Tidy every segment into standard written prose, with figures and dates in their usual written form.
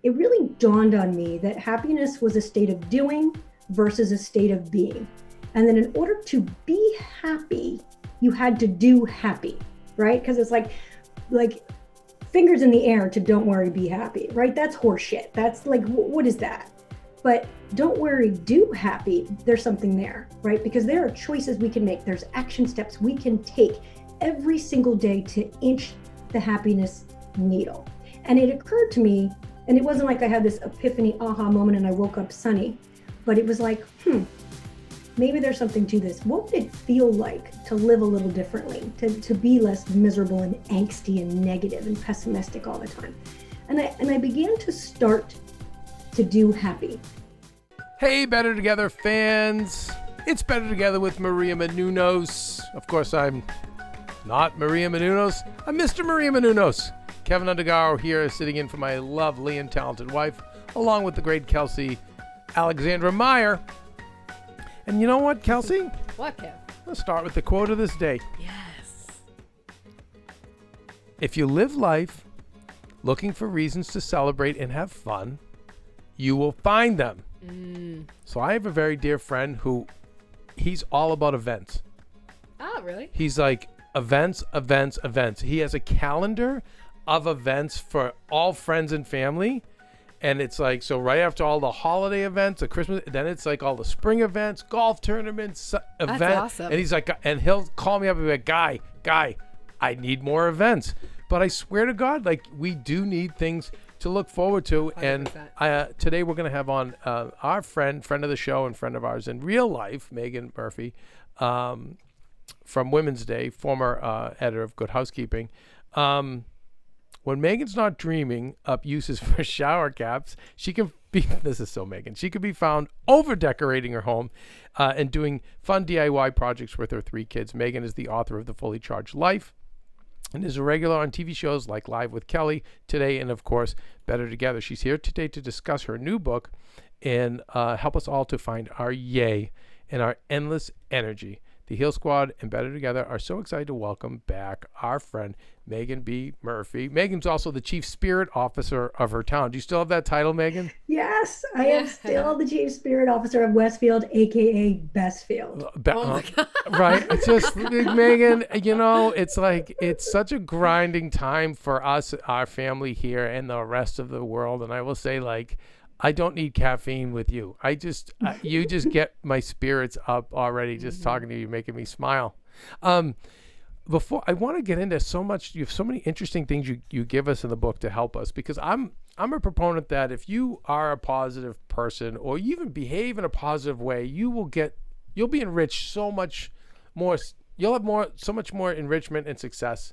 it really dawned on me that happiness was a state of doing versus a state of being. And then in order to be happy, you had to do happy, right? Because it's like fingers in the air to don't worry, be happy, right? That's horseshit. That's like, what is that? But don't worry, do happy. There's something there, right? Because there are choices we can make. There's action steps we can take every single day to inch the happiness needle. And it occurred to me, and it wasn't like I had this epiphany aha moment and I woke up sunny, but it was like, maybe there's something to this. What would it feel like to live a little differently, to be less miserable and angsty and negative and pessimistic all the time? And I began to start to do happy. Hey, Better Together fans. It's Better Together with Maria Menounos. Of course, I'm not Maria Menounos. I'm Mr. Maria Menounos. Kevin Undergaro here, sitting in for my lovely and talented wife, along with the great Kelsey Alexandra Meyer. And you know what, Kelsey? What, Kev? Let's start with the quote of this day. Yes. If you live life looking for reasons to celebrate and have fun, you will find them. So I have a very dear friend who, he's all about events. Oh, really? He's like, events. He has a calendar of events for all friends and family. And it's like, so right after all the holiday events, the Christmas, then it's like all the spring events, golf tournaments, events. That's awesome. And he's like, and he'll call me up and be like, guy, I need more events. But I swear to God, like, we do need things to look forward to. 100%. And today we're going to have on our friend of the show and friend of ours in real life, Meagan Murphy, from Women's Day, former editor of Good Housekeeping. When Megan's not dreaming up uses for shower caps, she can be, this is so Megan, she could be found over decorating her home and doing fun DIY projects with her 3 kids. Megan is the author of The Fully Charged Life and is a regular on TV shows like Live with Kelly, Today, and of course, Better Together. She's here today to discuss her new book and help us all to find our yay and our endless energy. The Heal Squad and Better Together are so excited to welcome back our friend, Meaghan B. Murphy. Megan's also the Chief Spirit Officer of her town. Do you still have that title, Megan? Yes, I am still the Chief Spirit Officer of Westfield, a.k.a. Bestfield. Oh my God. Right. It's just, Megan, you know, it's like, it's such a grinding time for us, our family here, and the rest of the world. And I will say, like, I don't need caffeine with you. You just get my spirits up already. Just talking to you, making me smile. Before I want to get into so much, you have so many interesting things you give us in the book to help us, because I'm a proponent that if you are a positive person or you even behave in a positive way, you'll be enriched so much more. You'll have so much more enrichment and success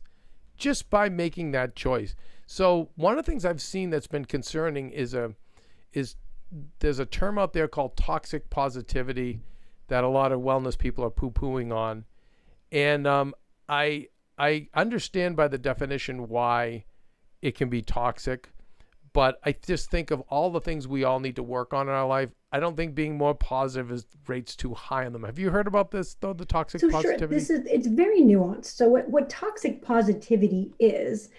just by making that choice. So one of the things I've seen that's been concerning is there's a term out there called toxic positivity that a lot of wellness people are poo-pooing on. And I understand by the definition why it can be toxic, but I just think of all the things we all need to work on in our life. I don't think being more positive rates too high on them. Have you heard about this, though, the toxic positivity? Sure, it's very nuanced. So what toxic positivity is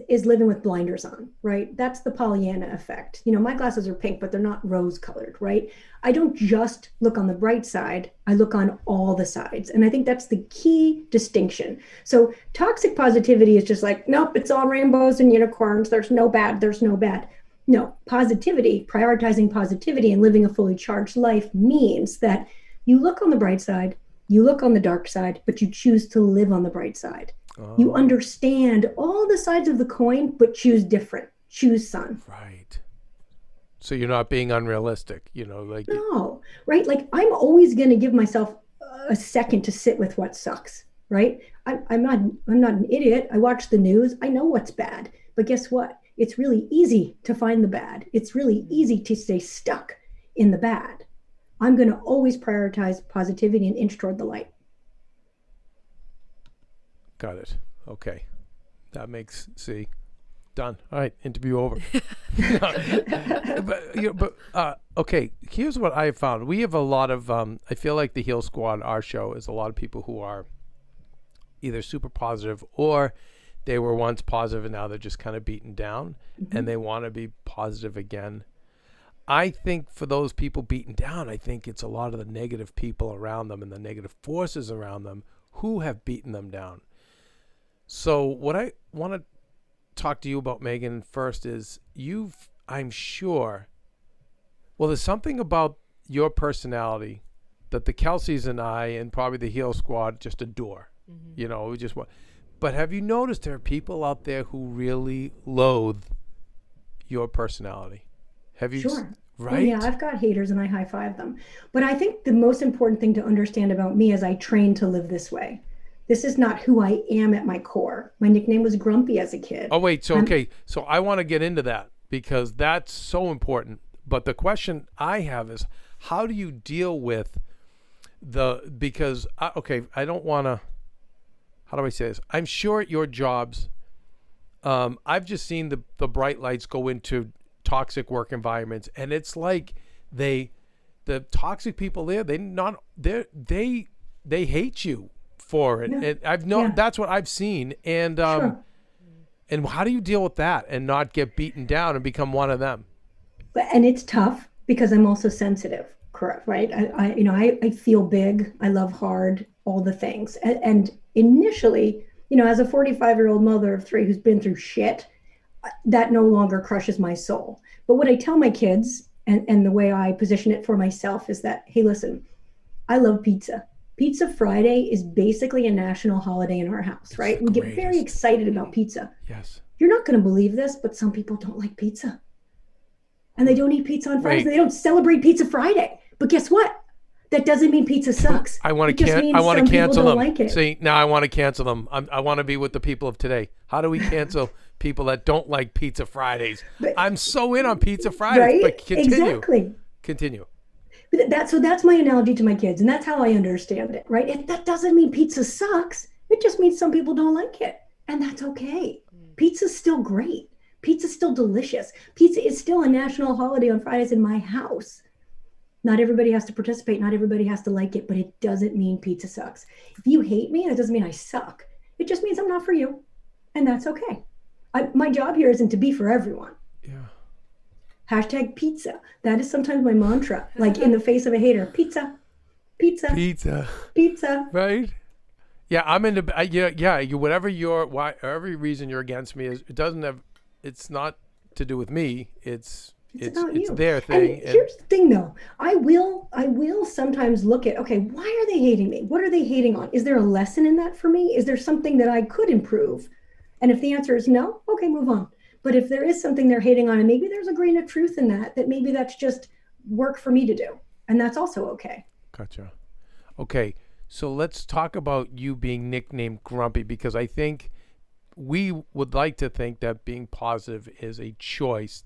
living with blinders on, right? That's the Pollyanna effect. You know, my glasses are pink, but they're not rose colored, right? I don't just look on the bright side, I look on all the sides. And I think that's the key distinction. So toxic positivity is just like, nope, it's all rainbows and unicorns. There's no bad. No, positivity, prioritizing positivity and living a fully charged life means that you look on the bright side, you look on the dark side, but you choose to live on the bright side. You understand all the sides of the coin, but choose different. Choose sun. Right. So you're not being unrealistic, like. No, right? Like, I'm always going to give myself a second to sit with what sucks, right? I'm not an idiot. I watch the news. I know what's bad. But guess what? It's really easy to find the bad. It's really easy to stay stuck in the bad. I'm going to always prioritize positivity and inch toward the light. Got it. Okay. That makes, done. All right. Interview over. Okay. Here's what I found. We have a lot of, I feel like the Heal Squad, our show, is a lot of people who are either super positive or they were once positive and now they're just kind of beaten down, and they want to be positive again. I think for those people beaten down, I think it's a lot of the negative people around them and the negative forces around them who have beaten them down. So what I want to talk to you about, Meagan, first is I'm sure, well, there's something about your personality that the Kelseys and I and probably the Heal Squad just adore. You know, we just want. But have you noticed there are people out there who really loathe your personality? Have you? Sure. Right? Oh, yeah, I've got haters and I high five them. But I think the most important thing to understand about me is I trained to live this way. This is not who I am at my core. My nickname was Grumpy as a kid. Oh, wait. So, okay. So I want to get into that because that's so important. But the question I have is, how do you deal with because I don't want to, how do I say this? I'm sure at your jobs, I've just seen the bright lights go into toxic work environments, and it's like the toxic people there, they hate you for it. Yeah. And that's what I've seen. And Sure. and how do you deal with that and not get beaten down and become one of them? And it's tough because I'm also sensitive, correct? Right? I feel big. I love hard, all the things. And initially, as a 45-year-old mother of 3 who's been through shit, that no longer crushes my soul. But what I tell my kids and the way I position it for myself is that, hey, listen, I love pizza. Pizza Friday is basically a national holiday in our house, right? We get very excited about pizza. Yes. You're not going to believe this, but some people don't like pizza. And they don't eat pizza on Fridays. And they don't celebrate Pizza Friday. But guess what? That doesn't mean pizza sucks. I want to cancel them. Like it. See, now I want to cancel them. I want to be with the people of today. How do we cancel people that don't like Pizza Fridays? I'm so in on Pizza Fridays. Right? But continue. Exactly. Continue. So that's my analogy to my kids, and that's how I understand it, right? That doesn't mean pizza sucks. It just means some people don't like it, and that's okay. Pizza's still great. Pizza's still delicious. Pizza is still a national holiday on Fridays in my house. Not everybody has to participate. Not everybody has to like it, but it doesn't mean pizza sucks. If you hate me, that doesn't mean I suck. It just means I'm not for you, and that's okay. My job here isn't to be for everyone. Yeah. Hashtag pizza. That is sometimes my mantra, like in the face of a hater. Pizza, pizza, Pizza. pizza. Right? Yeah, I'm into. Whatever reason you're against me is, it's not to do with me. It's their thing. And here's the thing, though. I will sometimes look at, okay, why are they hating me? What are they hating on? Is there a lesson in that for me? Is there something that I could improve? And if the answer is no, okay, move on. But if there is something they're hating on, and maybe there's a grain of truth in that maybe that's just work for me to do. And that's also okay. Gotcha. Okay. So let's talk about you being nicknamed Grumpy, because I think we would like to think that being positive is a choice.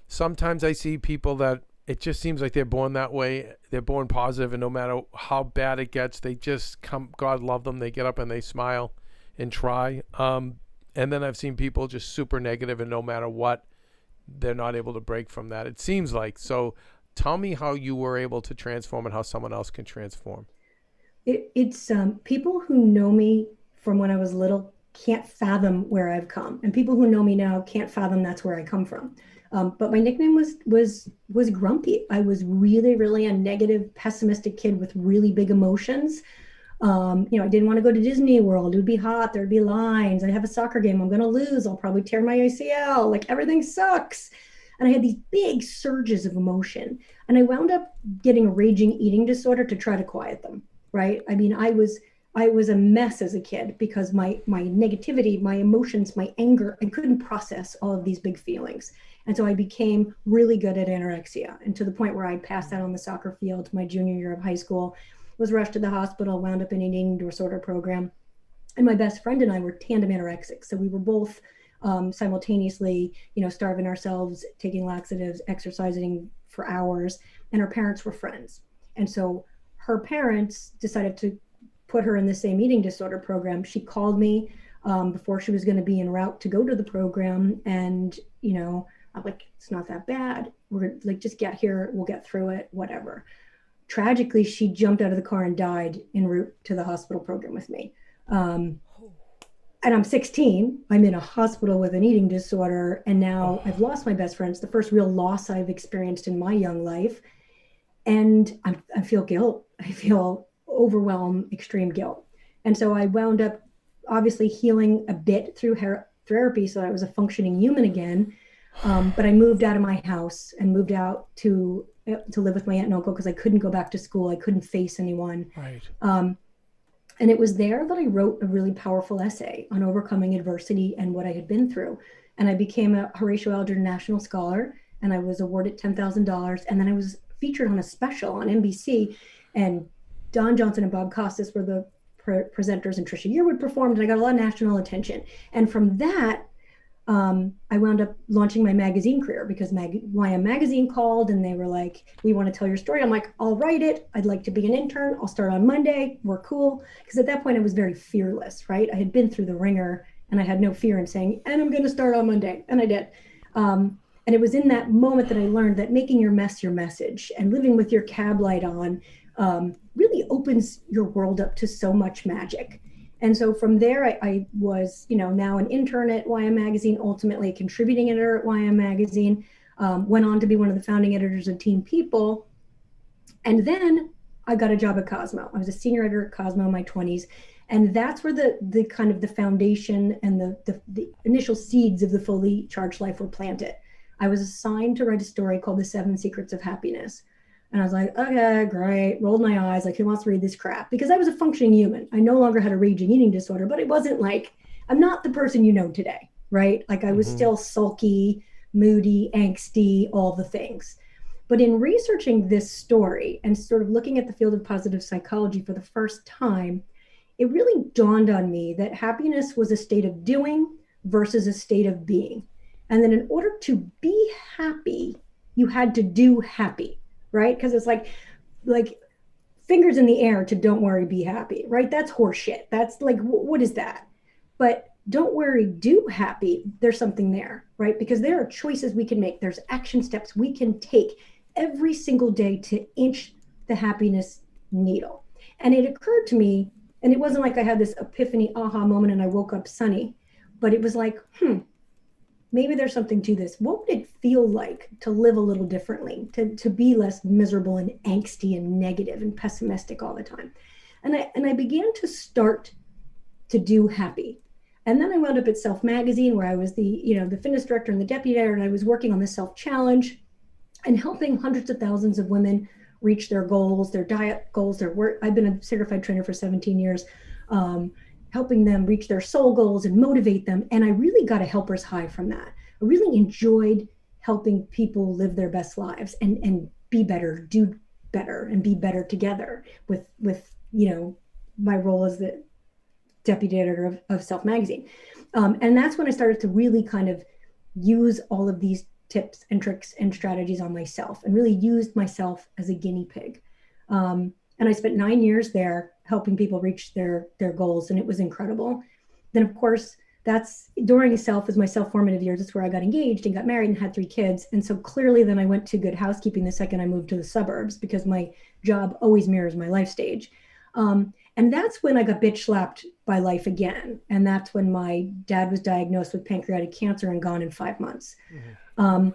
Sometimes I see people that it just seems like they're born that way. They're born positive, and no matter how bad it gets, they just come, God love them. They get up and they smile and try. And then I've seen people just super negative, and no matter what, they're not able to break from that. It seems like. So tell me how you were able to transform and how someone else can transform. It's people who know me from when I was little can't fathom where I've come. And people who know me now can't fathom that's where I come from. But my nickname was Grumpy. I was really, really a negative, pessimistic kid with really big emotions. I didn't want to go to Disney World. It would be hot. There'd be lines. I'd have a soccer game. I'm going to lose. I'll probably tear my ACL. Like, everything sucks. And I had these big surges of emotion. And I wound up getting a raging eating disorder to try to quiet them, right? I mean, I was a mess as a kid because my negativity, my emotions, my anger, I couldn't process all of these big feelings. And so I became really good at anorexia, and to the point where I passed out on the soccer field my junior year of high school, was rushed to the hospital, wound up in an eating disorder program. And my best friend and I were tandem anorexics. So we were both simultaneously, starving ourselves, taking laxatives, exercising for hours, and our parents were friends. And so her parents decided to put her in the same eating disorder program. She called me before she was going to be en route to go to the program. And, I'm like, it's not that bad. We're like, just get here. We'll get through it, whatever. Tragically, she jumped out of the car and died en route to the hospital program with me. and I'm 16. I'm in a hospital with an eating disorder, and now I've lost my best friend. It's the first real loss I've experienced in my young life, and I feel guilt. I feel overwhelmed, extreme guilt, and so I wound up obviously healing a bit through therapy, so I was a functioning human again. But I moved out of my house and moved out to live with my aunt and uncle because I couldn't go back to school. I couldn't face anyone. Right. And it was there that I wrote a really powerful essay on overcoming adversity and what I had been through. And I became a Horatio Alger National Scholar, and I was awarded $10,000. And then I was featured on a special on NBC, and Don Johnson and Bob Costas were the presenters, and Trisha Yearwood performed, and I got a lot of national attention. And from that, I wound up launching my magazine career because YM Magazine called and they were like, we want to tell your story. I'm like, I'll write it. I'd like to be an intern. I'll start on Monday. We're cool. Because at that point I was very fearless, right? I had been through the ringer and I had no fear in saying, and I'm going to start on Monday. And I did. And it was in that moment that I learned that making your mess your message and living with your cab light on really opens your world up to so much magic. And so from there, I was, now an intern at YM Magazine, ultimately a contributing editor at YM Magazine, went on to be one of the founding editors of Teen People. And then I got a job at Cosmo. I was a senior editor at Cosmo in my 20s. And that's where the kind of the foundation and the initial seeds of the fully charged life were planted. I was assigned to write a story called The 7 Secrets of Happiness. And I was like, okay, great. Rolled my eyes. Like, who wants to read this crap? Because I was a functioning human. I no longer had a raging eating disorder, but it wasn't like, I'm not the person you know today, right? Like I was still sulky, moody, angsty, all the things. But in researching this story and sort of looking at the field of positive psychology for the first time, it really dawned on me that happiness was a state of doing versus a state of being. And then in order to be happy, you had to do happy. Right? Because it's like fingers in the air to don't worry, be happy, right? That's horseshit. That's like, what is that? But don't worry, do happy. There's something there, right? Because there are choices we can make. There's action steps we can take every single day to inch the happiness needle. And it occurred to me, and it wasn't like I had this epiphany aha moment and I woke up sunny, but it was like, maybe there's something to this. What would it feel like to live a little differently, to be less miserable and angsty and negative and pessimistic all the time? And I began to start to do happy. And then I wound up at Self Magazine, where I was the fitness director and the deputy editor, and I was working on the Self Challenge and helping hundreds of thousands of women reach their goals, their diet goals, their work. I've been a certified trainer for 17 years. Helping them reach their soul goals and motivate them. And I really got a helper's high from that. I really enjoyed helping people live their best lives and be better, do better, and be better together with my role as the deputy editor of Self Magazine. And that's when I started to really kind of use all of these tips and tricks and strategies on myself and really used myself as a guinea pig. And I spent 9 years there helping people reach their goals, and it was incredible. Then, of course, that's during my self-formative years. That's where I got engaged and got married and had 3 kids. And so clearly then I went to Good Housekeeping the second I moved to the suburbs because my job always mirrors my life stage. And that's when I got bitch slapped by life again. And that's when my dad was diagnosed with pancreatic cancer and gone in 5 months. Mm-hmm.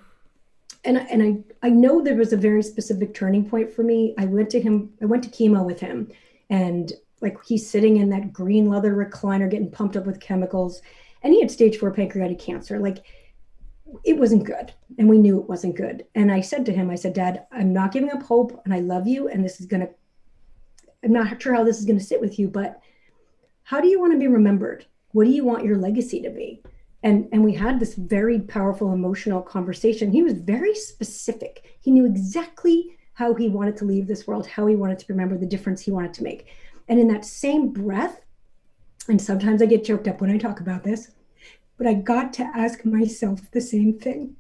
And I know there was a very specific turning point for me. I went to chemo with him, and like he's sitting in that green leather recliner getting pumped up with chemicals, and he had stage 4 pancreatic cancer. Like it wasn't good, and we knew it wasn't good. And I said to him, Dad, I'm not giving up hope, and I love you, and I'm not sure how this is gonna sit with you, but how do you want to be remembered? What do you want your legacy to be? And we had this very powerful emotional conversation. He was very specific. He knew exactly how he wanted to leave this world, how he wanted to remember, the difference he wanted to make. And in that same breath, and sometimes I get choked up when I talk about this, but I got to ask myself the same thing.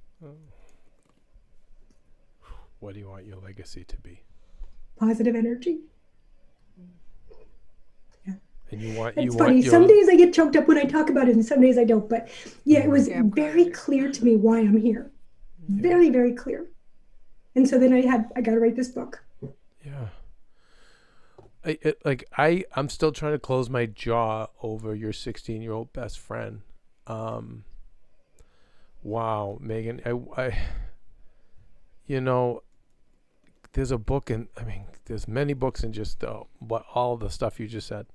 What do you want your legacy to be? Positive energy. And it's funny. Some days I get choked up when I talk about it, and some days I don't. But yeah, it was very clear to me why I'm here. Very, very clear. And so then I got to write this book. Yeah. I'm still trying to close my jaw over your 16-year-old best friend. Wow, Meagan, I there's a book there's many books in just all the stuff you just said.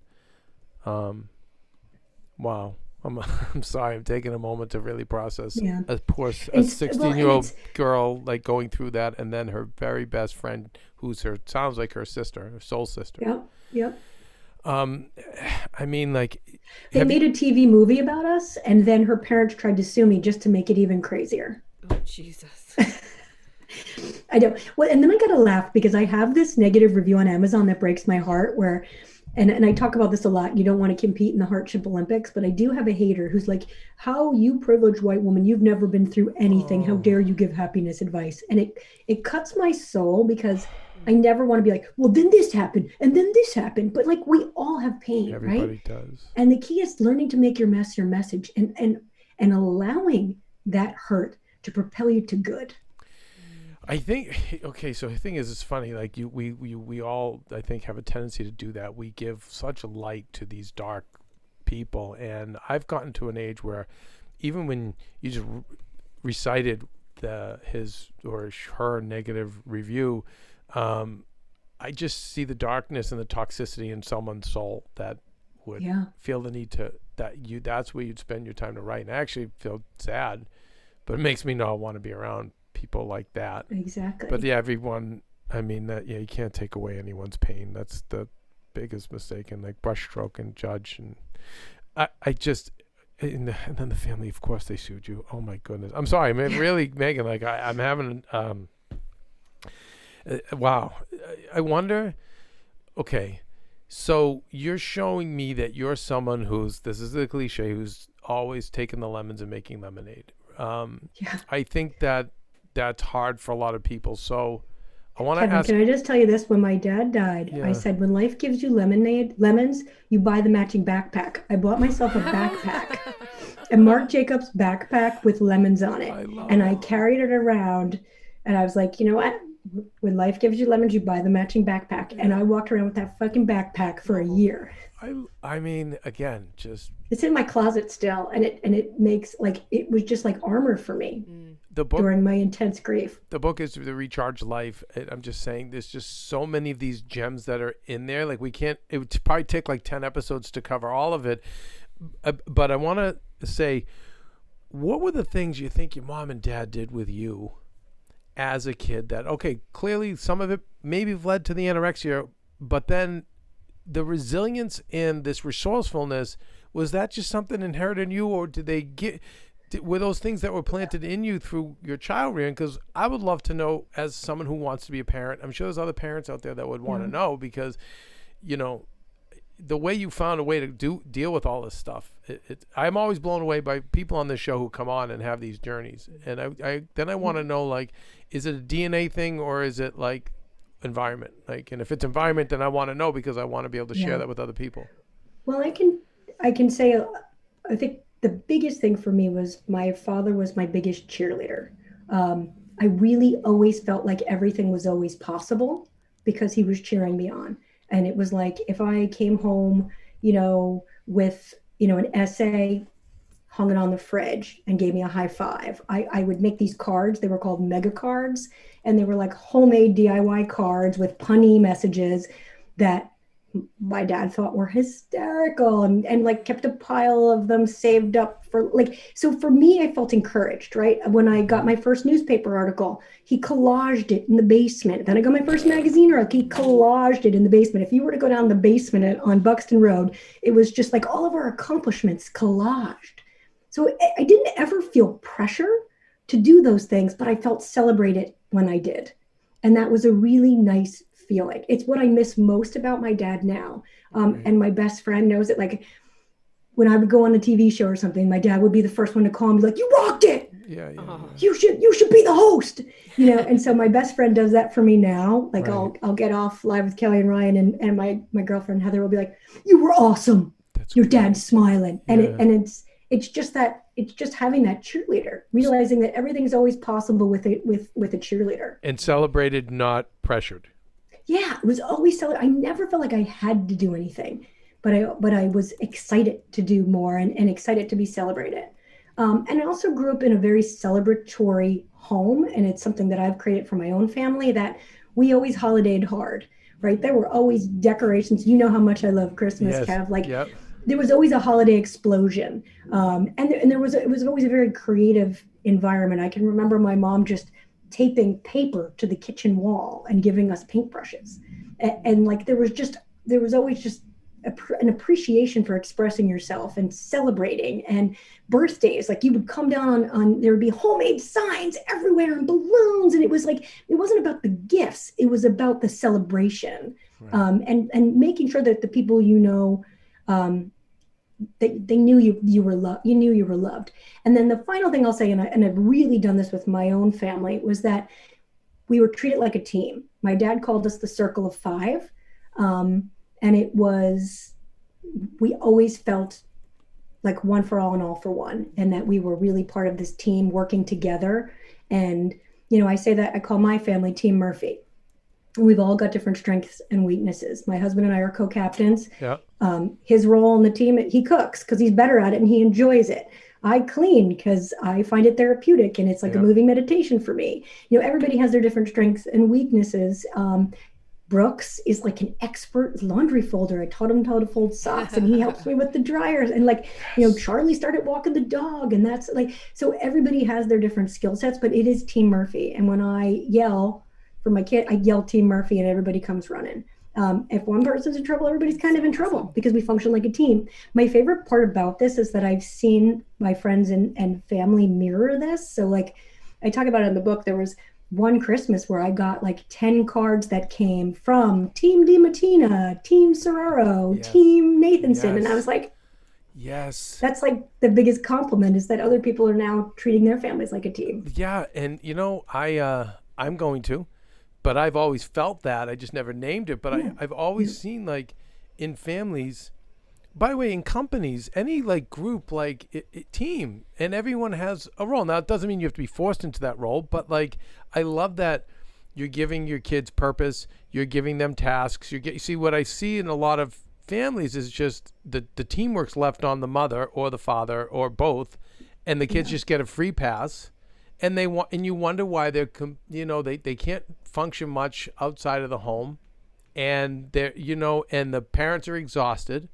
Wow. I'm sorry. I'm taking a moment to really process a 16-year-old girl like going through that, and then her very best friend, who's sounds like her sister, her soul sister. Yep. I mean, like they made a TV movie about us, and then her parents tried to sue me just to make it even crazier. Oh, Jesus. I know. Well, and then I got to laugh because I have this negative review on Amazon that breaks my heart where, and I talk about this a lot. You don't want to compete in the hardship Olympics, but I do have a hater who's like, how you privileged white woman, you've never been through anything. How dare you give happiness advice? And it cuts my soul because I never want to be like, well, then this happened and then this happened. But like, we all have pain, Everybody right? does. And the key is learning to make your mess your message and allowing that hurt to propel you to good. I think, okay, so the thing is, it's funny, like we all, I think, have a tendency to do that. We give such light to these dark people, and I've gotten to an age where even when you just recited his or her negative review, I just see the darkness and the toxicity in someone's soul that would feel the need that's where you'd spend your time to write. And I actually feel sad, but it makes me not want to be around people like that. Exactly. But everyone, I mean, you can't take away anyone's pain. That's the biggest mistake. And like brushstroke and judge, and I just, and then the family, of course, they sued you. Oh my goodness, I'm sorry, man. Really, Meagan, like I'm having, wow. I wonder. Okay, so you're showing me that you're someone this is the cliche, who's always taking the lemons and making lemonade. I think that's hard for a lot of people. So I want to ask. Can I just tell you this? When my dad died, I said, when life gives you lemons, you buy the matching backpack. I bought myself a backpack, a Marc Jacobs backpack with lemons on it. I carried it around, and I was like, you know what? When life gives you lemons, you buy the matching backpack. And I walked around with that fucking backpack for a year. I mean, again, just it's in my closet still, and it makes it was just like armor for me. The book during my intense grief. The book is The Recharged Life. I'm just saying, there's just so many of these gems that are in there. Like it would probably take like 10 episodes to cover all of it. But I want to say, what were the things you think your mom and dad did with you as a kid that, okay, clearly some of it maybe led to the anorexia, but then the resilience and this resourcefulness, was that just something inherited in you, or were those things that were planted in you through your child rearing? Because I would love to know, as someone who wants to be a parent, I'm sure there's other parents out there that would want to know, because, the way you found a way to deal with all this stuff, I'm always blown away by people on this show who come on and have these journeys. And I want to know, like, is it a DNA thing, or is it like environment? Like, and if it's environment, then I want to know, because I want to be able to share that with other people. Well, I can say, I think the biggest thing for me was my father was my biggest cheerleader. I really always felt like everything was always possible because he was cheering me on. And it was like, if I came home, with, an essay, hung it on the fridge and gave me a high five, I would make these cards. They were called mega cards. And they were like homemade DIY cards with punny messages that my dad thought were hysterical, and like kept a pile of them saved up for so for me, I felt encouraged, right? When I got my first newspaper article, he collaged it in the basement. Then I got my first magazine article, he collaged it in the basement. If you were to go down the basement on Buxton Road, it was just like all of our accomplishments collaged. So I didn't ever feel pressure to do those things, but I felt celebrated when I did. And that was a really nice feeling. It's what I miss most about my dad now. And my best friend knows it. Like, when I would go on a TV show or something, my dad would be the first one to call me, like, you rocked it. Yeah. You should be the host. And so my best friend does that for me now. Like, right. I'll get off Live with Kelly and Ryan, and my girlfriend Heather will be like, you were awesome. That's your great. Dad's smiling. And it's just having that cheerleader, realizing that everything's always possible with a cheerleader. And celebrated, not pressured. Yeah, it was always I never felt like I had to do anything, but I was excited to do more and excited to be celebrated. And I also grew up in a very celebratory home, and it's something that I've created for my own family, that we always holidayed hard, right? There were always decorations. You know how much I love Christmas, Yes. Kev. Like Yep. there was always a holiday explosion, and there was it was always a very creative environment. I can remember my mom just taping paper to the kitchen wall and giving us paintbrushes, and like there was always just an appreciation for expressing yourself and celebrating. And birthdays, like you would come down on there would be homemade signs everywhere and balloons, and it was like it wasn't about the gifts, it was about the celebration. Right. And making sure that the people they knew you were loved. You knew you were loved. And then the final thing I'll say, and I've really done this with my own family, was that we were treated like a team. My dad called us the circle of five. And it was, we always felt like one for all and all for one, and that we were really part of this team working together. And, I say that I call my family Team Murphy. We've all got different strengths and weaknesses. My husband and I are co-captains. Yeah. His role on the team, he cooks because he's better at it and he enjoys it. I clean because I find it therapeutic and it's like a moving meditation for me. Everybody has their different strengths and weaknesses. Brooks is like an expert laundry folder. I taught him how to fold socks and he helps me with the dryers. And Charlie started walking the dog, and that's so everybody has their different skill sets, but it is Team Murphy. And when I yell for my kid, I yell Team Murphy and everybody comes running. If one person's in trouble, everybody's kind of in trouble because we function like a team. My favorite part about this is that I've seen my friends and family mirror this. So I talk about it in the book. There was one Christmas where I got 10 cards that came from Team DiMattina, Team Serraro, Team Nathanson. And I was like, yes, that's the biggest compliment, is that other people are now treating their families like a team. Yeah. And I'm going to, but I've always felt that. I just never named it, but I've always seen in families, by the way, in companies, any group, team, and everyone has a role. Now, it doesn't mean you have to be forced into that role, but I love that you're giving your kids purpose. You're giving them tasks. You see what I see in a lot of families is just the teamwork's left on the mother or the father or both, and the kids just get a free pass. And you wonder why they can't function much outside of the home, and and the parents are exhausted.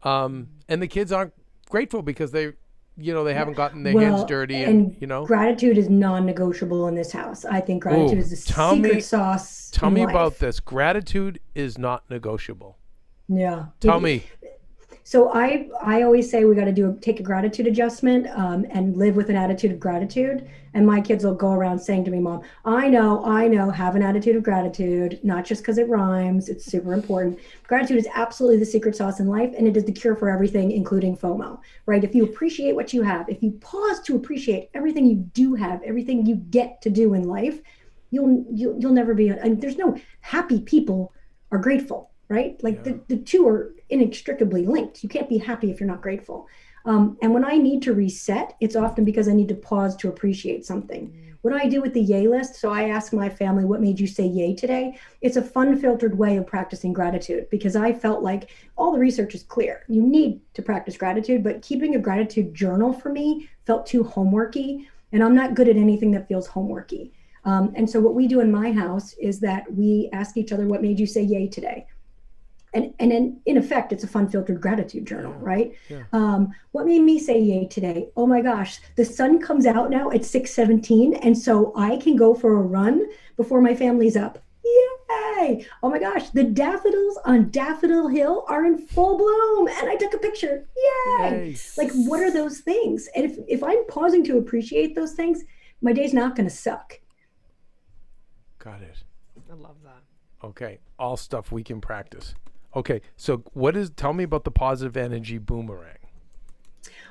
And the kids aren't grateful because they haven't gotten their hands dirty, and gratitude is non-negotiable in this house. I think gratitude is the secret sauce. Tell me about this. Gratitude is not negotiable. Yeah. Tell me. So I always say we got to take a gratitude adjustment and live with an attitude of gratitude. And my kids will go around saying to me, Mom, I know, have an attitude of gratitude, not just because it rhymes. It's super important. Gratitude is absolutely the secret sauce in life, and it is the cure for everything, including FOMO, right? If you appreciate what you have, if you pause to appreciate everything you do have, everything you get to do in life, you'll never be, there's no happy people are grateful. Right? The two are inextricably linked. You can't be happy if you're not grateful. And when I need to reset, it's often because I need to pause to appreciate something. What I do with the yay list, so I ask my family, what made you say yay today? It's a fun, filtered way of practicing gratitude, because I felt like all the research is clear. You need to practice gratitude, but keeping a gratitude journal for me felt too homeworky, and I'm not good at anything that feels homeworky. And so what we do in my house is that we ask each other, what made you say yay today? And in effect, it's a fun filtered gratitude journal, right? Yeah. What made me say yay today? Oh my gosh, the sun comes out now at 6:17, and so I can go for a run before my family's up. Yay! Oh my gosh, the daffodils on Daffodil Hill are in full bloom, and I took a picture. Yay! Nice. What are those things? And if I'm pausing to appreciate those things, my day's not going to suck. Got it. I love that. Okay, all stuff we can practice. Okay, so tell me about the positive energy boomerang.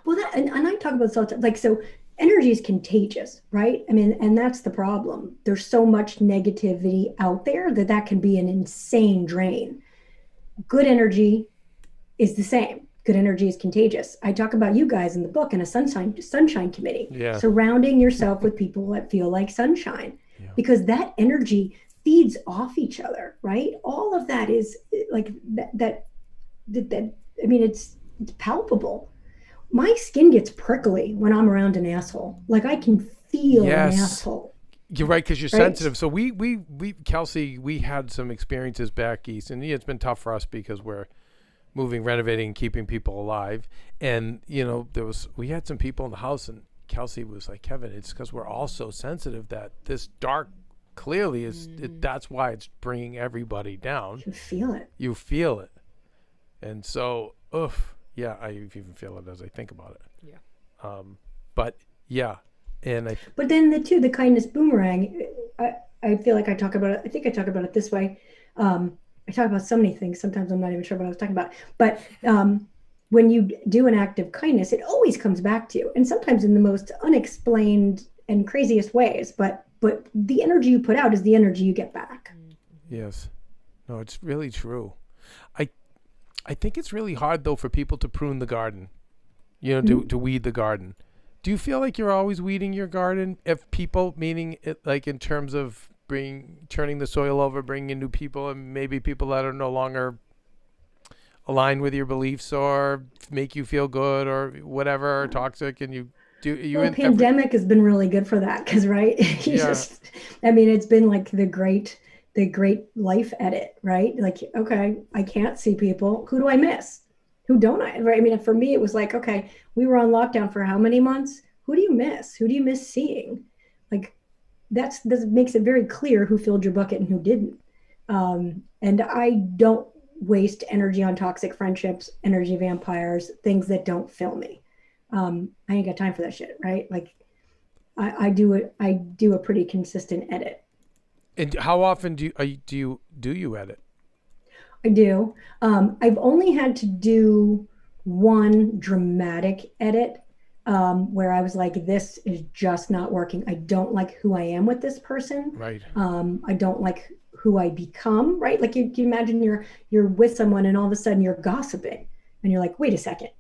Well, and I talk about so energy is contagious, right? I mean, and that's the problem. There's so much negativity out there that can be an insane drain. Good energy is the same. Good energy is contagious. I talk about you guys in the book in a sunshine committee, surrounding yourself with people that feel like sunshine, because that energy feeds off each other, right? All of that is like that I mean, it's palpable. My skin gets prickly when I'm around an asshole. Like I can feel an Yes. asshole. You're right, because you're Right? sensitive. So we Kelsey, we had some experiences back east, and it's been tough for us because we're moving, renovating, and keeping people alive. And we had some people in the house, and Kelsey was like, Kevin, it's because we're all so sensitive that this dark clearly is. That's why it's bringing everybody down. You feel it. You feel it, and so, yeah, I even feel it as I think about it. Yeah. But yeah. But then the kindness boomerang, I feel like I talk about it. I think I talk about it this way. I talk about so many things. Sometimes I'm not even sure what I was talking about. But when you do an act of kindness, it always comes back to you. And sometimes in the most unexplained and craziest ways. But the energy you put out is the energy you get back. Yes. No, it's really true. I think it's really hard, though, for people to prune the garden, to weed the garden. Do you feel like you're always weeding your garden? If people, meaning it, like in terms of turning the soil over, bringing in new people, and maybe people that are no longer aligned with your beliefs or make you feel good or whatever, or toxic, and pandemic has been really good for that because, right? It's been like the great life edit, right? Like, okay, I can't see people. Who do I miss? Who don't I? Right? I mean, for me, it was like, okay, we were on lockdown for how many months? Who do you miss? Who do you miss seeing? Like, this makes it very clear who filled your bucket and who didn't. And I don't waste energy on toxic friendships, energy vampires, things that don't fill me. I ain't got time for that shit, right? Like, I do a pretty consistent edit. And how often do you edit? I do. I've only had to do one dramatic edit where I was like, this is just not working. I don't like who I am with this person. Right. I don't like who I become, right? Like you imagine you're with someone and all of a sudden you're gossiping and you're like, wait a second,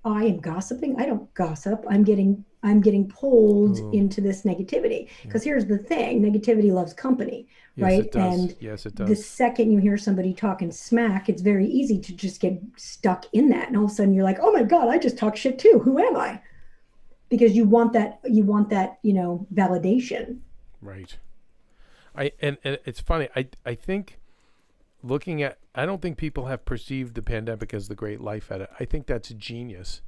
I am gossiping. I don't gossip. I'm getting pulled into this negativity. Because here's the thing, negativity loves company, right? Yes, it does. And yes, it does. The second you hear somebody talking smack, it's very easy to just get stuck in that. And all of a sudden you're like, oh my God, I just talk shit too. Who am I? Because you want that, validation. Right. And it's funny. I think I don't think people have perceived the pandemic as the great life edit. I think that's genius.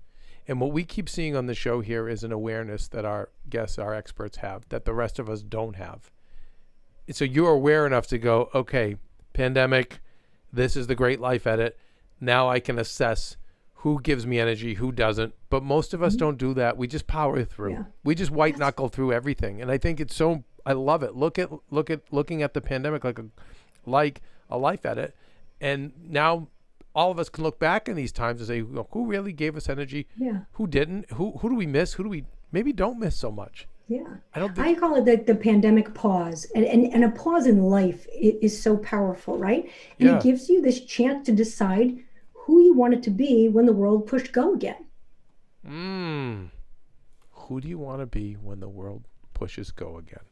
And what we keep seeing on the show here is an awareness that our guests, our experts have, that the rest of us don't have. So you're aware enough to go, okay, pandemic, this is the great life edit. Now I can assess who gives me energy, who doesn't. But most of us don't do that. We just power through. Yeah. We just white knuckle through everything. And I think it's I love it. Looking at the pandemic like a life edit. And now all of us can look back in these times and say, who really gave us energy? Yeah. Who didn't? Who do we miss? Who do we maybe don't miss so much? Yeah. I call it the pandemic pause. And a pause in life is so powerful, right? And it gives you this chance to decide who you want it to be when the world pushed go again. Who do you want to be when the world pushes go again?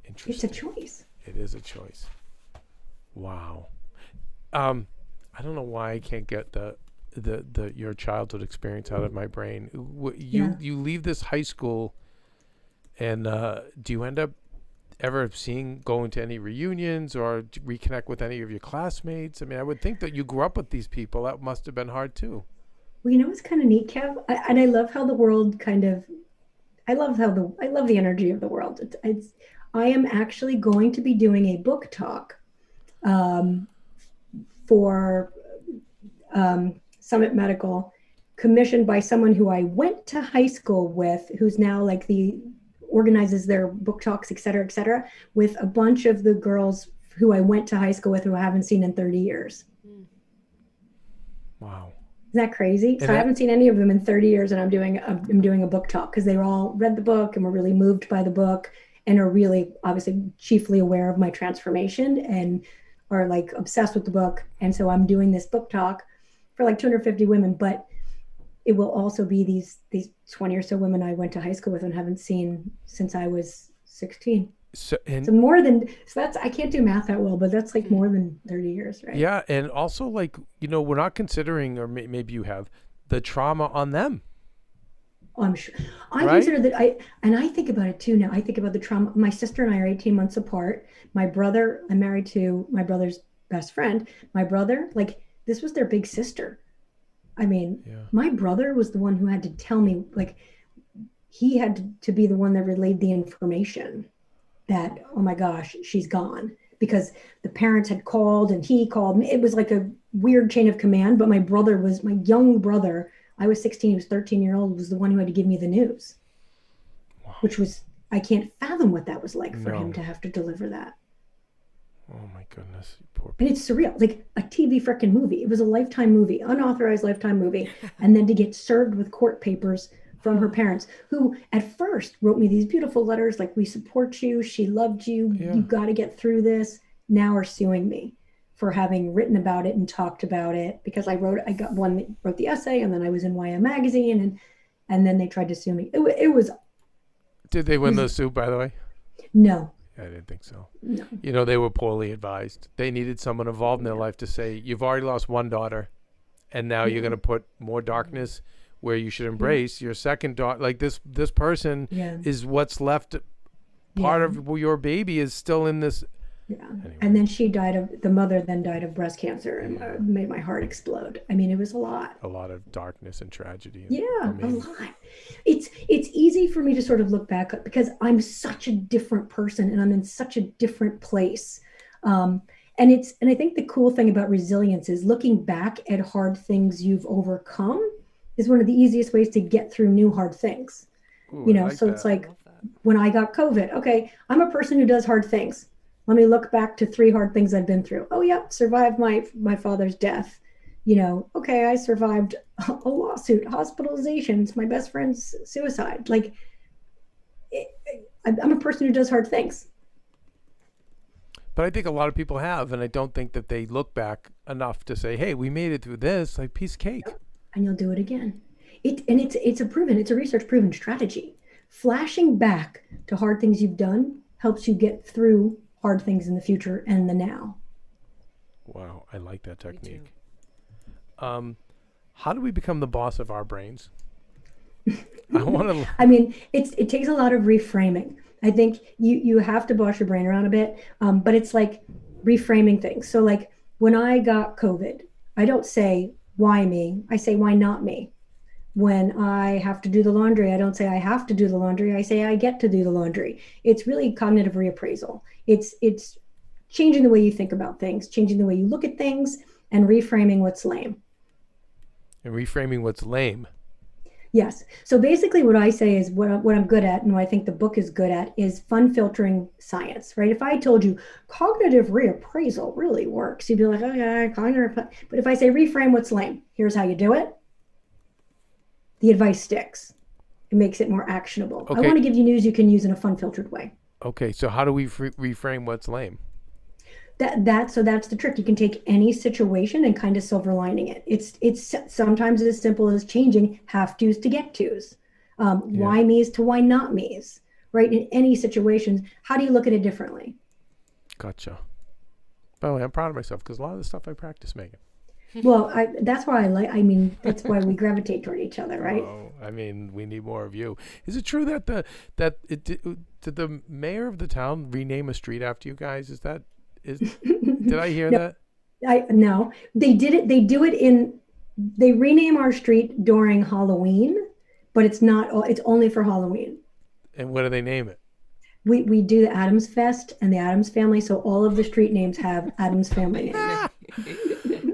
Interesting. It's a choice. It is a choice. Wow. I don't know why I can't get the your childhood experience out of my brain. You leave this high school, and do you end up ever going to any reunions or reconnect with any of your classmates? I mean, I would think that you grew up with these people. That must have been hard too. Well, it's kind of neat, Kev. And I love how the world I love the energy of the world. I am actually going to be doing a book talk for Summit Medical, commissioned by someone who I went to high school with, who's now like organizes their book talks, et cetera, with a bunch of the girls who I went to high school with who I haven't seen in 30 years. Wow. Isn't that crazy? So I haven't seen any of them in 30 years, and I'm doing a book talk because they all read the book and were really moved by the book and are really obviously chiefly aware of my transformation and are like obsessed with the book. And so I'm doing this book talk for like 250 women, but it will also be these 20 or so women I went to high school with and haven't seen since I was 16. So, So more than, so that's, I can't do math that well, but that's like more than 30 years, right? yeah. And also like, we're not considering, or maybe you have, the trauma on them. I'm sure. I Right? consider that and I think about it too now. I think about the trauma. My sister and I are 18 months apart. My brother, I'm married to my brother's best friend. My brother, like, this was their big sister. I mean, Yeah. my brother was the one who had to tell me, like, he had to be the one that relayed the information that, oh my gosh, she's gone. Because the parents had called and he called me. It was like a weird chain of command. But my brother was my young brother. I was 16, he was 13-year-old, was the one who had to give me the news, which was, I can't fathom what that was like for him to have to deliver that. Oh my goodness. Poor And it's surreal, like a TV frickin' movie. It was a Lifetime movie, unauthorized Lifetime movie. And then to get served with court papers from her parents, who at first wrote me these beautiful letters like, we support you, she loved you, you got to get through this, now are suing me for having written about it and talked about it, because I got one that wrote the essay, and then I was in YM magazine, and then they tried to sue me. It was. Did they win the suit, by the way? No. I didn't think so. No. They were poorly advised. They needed someone involved in their life to say, you've already lost one daughter, and now you're going to put more darkness where you should embrace your second daughter. Like this person is what's left. Part of your baby is still in this. Yeah. Anyway. And then the mother then died of breast cancer, and made my heart explode. I mean, it was a lot. A lot of darkness and tragedy. A lot. It's easy for me to sort of look back, because I'm such a different person and I'm in such a different place. And I think the cool thing about resilience is looking back at hard things you've overcome is one of the easiest ways to get through new hard things. Ooh, so it's like when I got COVID, okay, I'm a person who does hard things. Let me look back to 3 hard things I've been through. Oh, yeah, survived my father's death. Okay, I survived a lawsuit, hospitalizations, my best friend's suicide. Like, I'm a person who does hard things. But I think a lot of people have, and I don't think that they look back enough to say, hey, we made it through this, like piece of cake. And you'll do it again. It's a research proven strategy. Flashing back to hard things you've done helps you get through hard things in the future and the now. Wow, I like that technique. How do we become the boss of our brains? I mean, it takes a lot of reframing. I think you have to boss your brain around a bit, but it's like reframing things. So like when I got COVID, I don't say, why me? I say, why not me? When I have to do the laundry, I don't say I have to do the laundry. I say I get to do the laundry. It's really cognitive reappraisal. It's changing the way you think about things, changing the way you look at things, and reframing what's lame. And reframing what's lame. Yes. So basically what I say is what I'm good at, and what I think the book is good at, is fun filtering science, right? If I told you cognitive reappraisal really works, you'd be like, oh yeah, cognitive. But if I say reframe what's lame, here's how you do it. The advice sticks. It makes it more actionable. Okay. I want to give you news you can use in a fun filtered way. Okay. So how do we reframe what's lame? So that's the trick. You can take any situation and kind of silver lining it. It's sometimes as simple as changing have to's to get to's. Why me's to why not me's, right? In any situations, how do you look at it differently? Gotcha. By the way, I'm proud of myself because a lot of the stuff I practice, Megan. Well, that's why that's why we gravitate toward each other, right? Oh, I mean, we need more of you. Is it true that did the mayor of the town rename a street after you guys? Did I hear that? No, they did it. They rename our street during Halloween, but it's only for Halloween. And what do they name it? We do the Addams Fest and the Addams Family, so all of the street names have Addams Family names.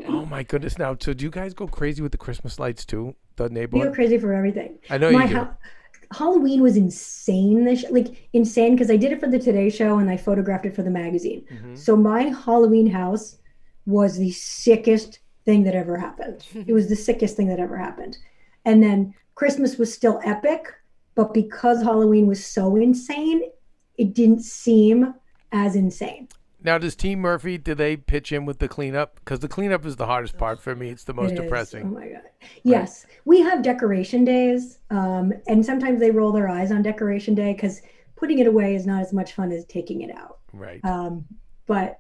Oh my goodness! Now, so do you guys go crazy with the Christmas lights too? The neighborhood? We go crazy for everything. I know you do. Halloween was insane insane because I did it for the Today Show and I photographed it for the magazine. Mm-hmm. So my Halloween house was the sickest thing that ever happened. It was the sickest thing that ever happened. And then Christmas was still epic, but because Halloween was so insane, it didn't seem as insane. Now, does Team Murphy, do they pitch in with the cleanup? Because the cleanup is the hardest part for me. It's the most depressing. Oh my God. Yes. Right. We have decoration days. And sometimes they roll their eyes on decoration day because putting it away is not as much fun as taking it out. Right. But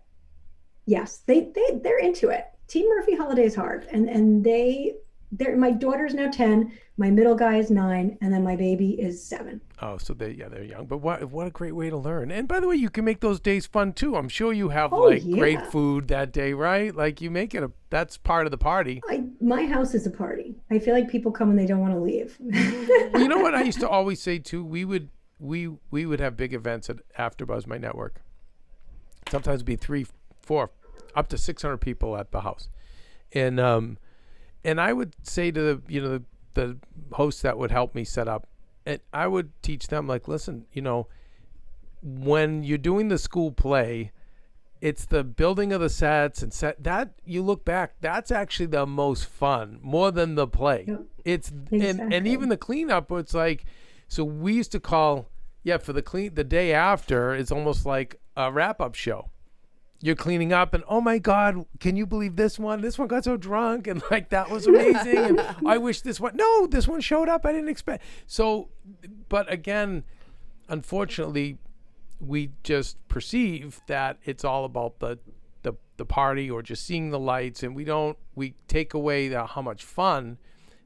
yes, they're into it. Team Murphy holiday is hard, and they're my daughter's now 10, my middle guy is 9, and then my baby is 7. Oh, so they're young. But what a great way to learn. And by the way, you can make those days fun too. I'm sure you have great food that day, right? Like you make it that's part of the party. My house is a party. I feel like people come and they don't want to leave. Well, you know what I used to always say too? We would have big events at AfterBuzz, my network. Sometimes it'd be 3, 4, up to 600 people at the house. And I would say to the hosts that would help me set up, and I would teach them, like, listen, when you're doing the school play, it's the building of the sets and that you look back, that's actually the most fun, more than the play. Yep. It's exactly. and even the cleanup, it's like, so we used to call, for the day after, it's almost like a wrap-up show. You're cleaning up and, oh my God, can you believe this one? This one got so drunk and like that was amazing. And I wish this one showed up. I didn't expect. So, but again, unfortunately, we just perceive that it's all about the party or just seeing the lights, and we take away how much fun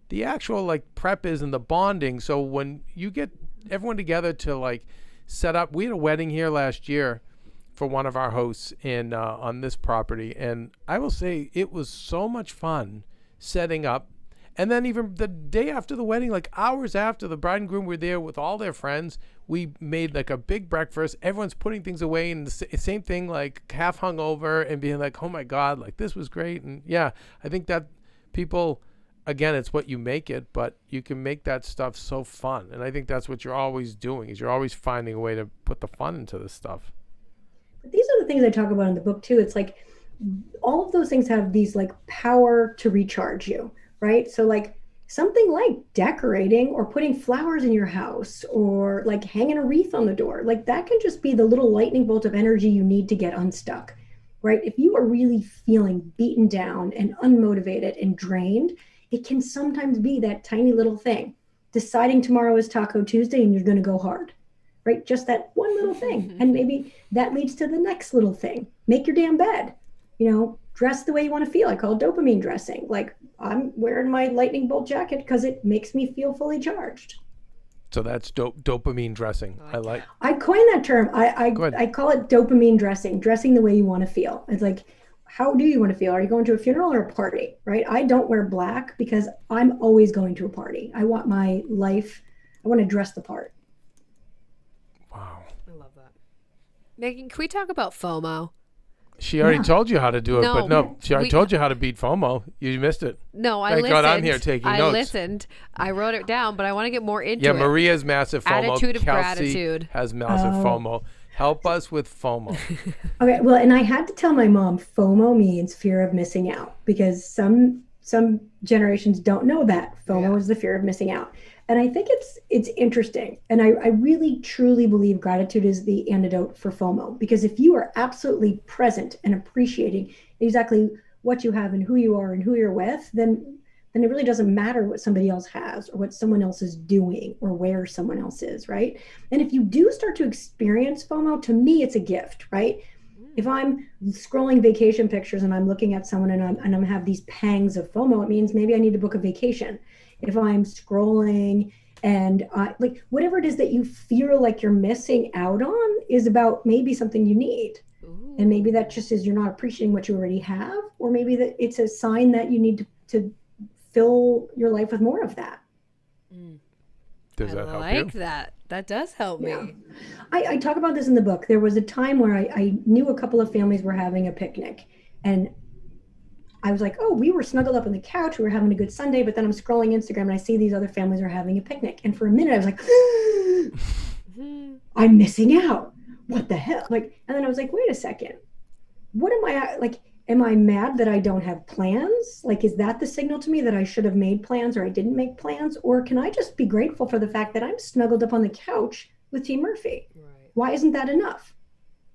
the actual like prep is and the bonding. So when you get everyone together to like set up, we had a wedding here last year for one of our hosts on this property, and I will say it was so much fun setting up. And then even the day after the wedding, like hours after, the bride and groom were there with all their friends. We made like a big breakfast. Everyone's putting things away, and the same thing, like half hungover and being like, oh my God, like this was great. And yeah, I think that people, again, it's what you make it, but you can make that stuff so fun. And I think that's what you're always doing, is you're always finding a way to put the fun into this stuff. These are the things I talk about in the book too. It's like all of those things have these like power to recharge you, right? So like something like decorating or putting flowers in your house or like hanging a wreath on the door, like that can just be the little lightning bolt of energy you need to get unstuck, right? If you are really feeling beaten down and unmotivated and drained, it can sometimes be that tiny little thing. Deciding tomorrow is Taco Tuesday and you're going to go hard. Right? Just that one little thing. And maybe that leads to the next little thing. Make your damn bed, dress the way you want to feel. I call it dopamine dressing. Like I'm wearing my lightning bolt jacket because it makes me feel fully charged. So that's dopamine dressing. I coined that term. I call it dopamine dressing the way you want to feel. It's like, how do you want to feel? Are you going to a funeral or a party, right? I don't wear black because I'm always going to a party. I want my life, I want to dress the part. Wow. I love that. Meagan, can we talk about FOMO? She already told you how to do it, but no, she already told you how to beat FOMO. You missed it. No, I listened. Thank God I'm here taking notes. I listened. I wrote it down, but I want to get more into it. Yeah, Maria's massive FOMO. Attitude of Kelsey gratitude. has massive FOMO. Help us with FOMO. Okay, well, and I had to tell my mom FOMO means fear of missing out, because some generations don't know that FOMO is the fear of missing out. And I think it's interesting. And I really, truly believe gratitude is the antidote for FOMO. Because if you are absolutely present and appreciating exactly what you have and who you are and who you're with, then it really doesn't matter what somebody else has or what someone else is doing or where someone else is, right? And if you do start to experience FOMO, to me, it's a gift, right? If I'm scrolling vacation pictures and I'm looking at someone and I'm have these pangs of FOMO, it means maybe I need to book a vacation. If I'm scrolling and like whatever it is that you feel like you're missing out on is about maybe something you need. Ooh. And maybe that just is you're not appreciating what you already have, or maybe that it's a sign that you need to fill your life with more of that. Does that help you? Like that. That does help me. I talk about this in the book. There was a time where I knew a couple of families were having a picnic, and I was like, oh, we were snuggled up on the couch. We were having a good Sunday, but then I'm scrolling Instagram and I see these other families are having a picnic. And for a minute I was like, I'm missing out. What the hell? Like, and then I was like, wait a second. What am I like? Am I mad that I don't have plans? Like, is that the signal to me that I should have made plans or I didn't make plans? Or can I just be grateful for the fact that I'm snuggled up on the couch with Team Murphy? Right. Why isn't that enough?